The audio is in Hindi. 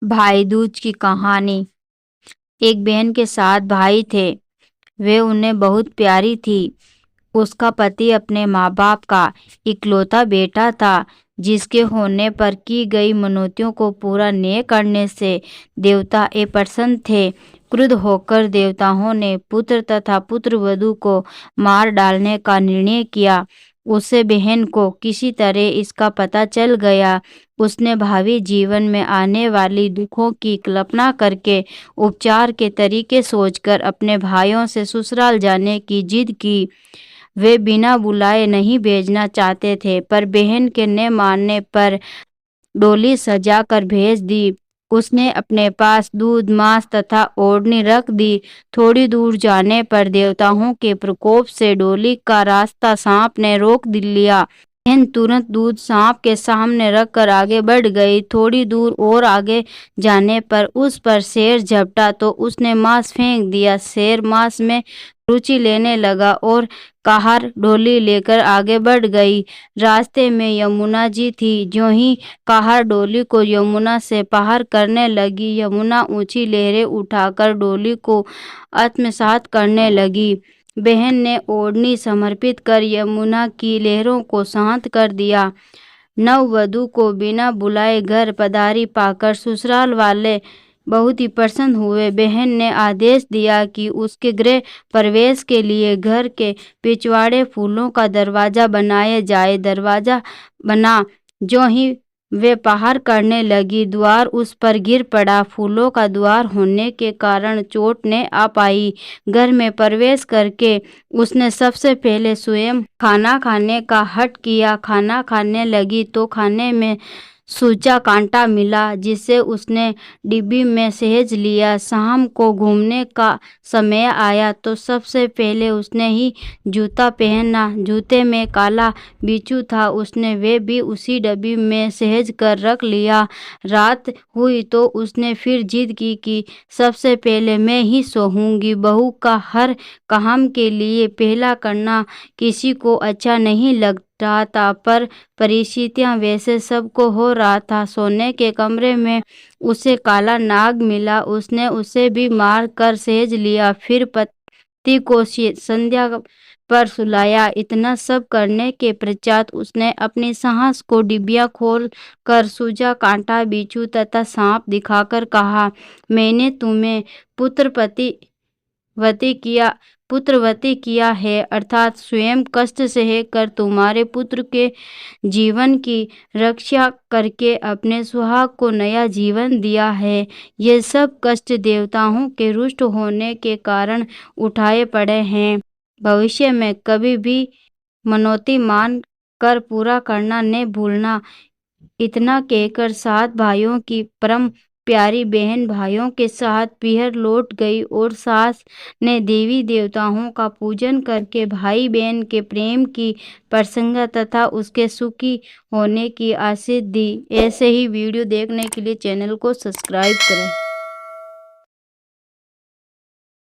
भाई दूज की कहानी। एक बहन के 7 भाई थे। वे उन्हें बहुत प्यारी थी। उसका पति अपने माँ बाप का इकलौता बेटा था, जिसके होने पर की गई मनौतियों को पूरा न करने से देवता अप्रसन्न थे। क्रुद्ध होकर देवताओं ने पुत्र तथा पुत्रवधू को मार डालने का निर्णय किया। उसे बहन को किसी तरह इसका पता चल गया। उसने भावी जीवन में आने वाली दुखों की कल्पना करके उपचार के तरीके सोचकर अपने भाइयों से ससुराल जाने की जिद की। वे बिना बुलाए नहीं भेजना चाहते थे, पर बहन के न मानने पर डोली सजा कर भेज दी। उसने अपने पास दूध, मांस तथा ओढ़नी रख दी। थोड़ी दूर जाने पर देवताओं के प्रकोप से डोली का रास्ता सांप ने रोक लिया। बहन तुरंत दूध सांप के सामने रखकर आगे बढ़ गई। थोड़ी दूर और आगे जाने पर उस पर शेर झपटा तो उसने मांस फेंक दिया। शेर मांस में रुचि लेने लगा और कहार डोली लेकर आगे बढ़ गई। रास्ते में यमुना जी थी। ज्यों ही कहार डोली को यमुना से पार करने लगी, यमुना ऊंची लहरें उठाकर डोली को आत्मसात करने लगी। बहन ने ओढ़नी समर्पित कर यमुना की लहरों को शांत कर दिया। नववधु को बिना बुलाए घर पधारी पाकर ससुराल वाले बहुत ही प्रसन्न हुए। बहन ने आदेश दिया कि उसके गृह प्रवेश के लिए घर के पिछवाड़े फूलों का दरवाजा बनाया जाए। दरवाजा बना। जो ही वे पार करने लगी, द्वार उस पर गिर पड़ा। फूलों का द्वार होने के कारण चोट न आ पाई। घर में प्रवेश करके उसने सबसे पहले स्वयं खाना खाने का हठ किया। खाना खाने लगी तो खाने में सूचा कांटा मिला, जिसे उसने डिब्बी में सहेज लिया। शाम को घूमने का समय आया तो सबसे पहले उसने ही जूता पहना। जूते में काला बिच्छू था, उसने वे भी उसी डिब्बी में सहेज कर रख लिया। रात हुई तो उसने फिर जिद की कि सबसे पहले मैं ही सोऊंगी। बहू का हर काम के लिए पहला करना किसी को अच्छा नहीं लगता था, पर परिस्थितियां वैसे सबको हो रहा था। सोने के कमरे में उसे काला नाग मिला। उसने उसे भी मार कर सहेज लिया। फिर पति को संध्या पर सुलाया। इतना सब करने के पश्चात उसने अपनी सास को डिबिया खोल कर सूजा, कांटा, बिच्छू तथा सांप दिखाकर कहा, मैंने तुम्हें पुत्रवती किया है, अर्थात स्वयं कष्ट सह कर तुम्हारे पुत्र के जीवन की रक्षा करके अपने सुहाग को नया जीवन दिया है। ये सब कष्ट देवताओं के रुष्ट होने के कारण उठाए पड़े हैं। भविष्य में कभी भी मनौती मान कर पूरा करना न भूलना। इतना कहकर 7 भाइयों की परम प्यारी बहन भाइयों के साथ पीहर लौट गई और सास ने देवी देवताओं का पूजन करके भाई बहन के प्रेम की प्रशंसा तथा उसके सुखी होने की आशीष दी। ऐसे ही वीडियो देखने के लिए चैनल को सब्सक्राइब करें।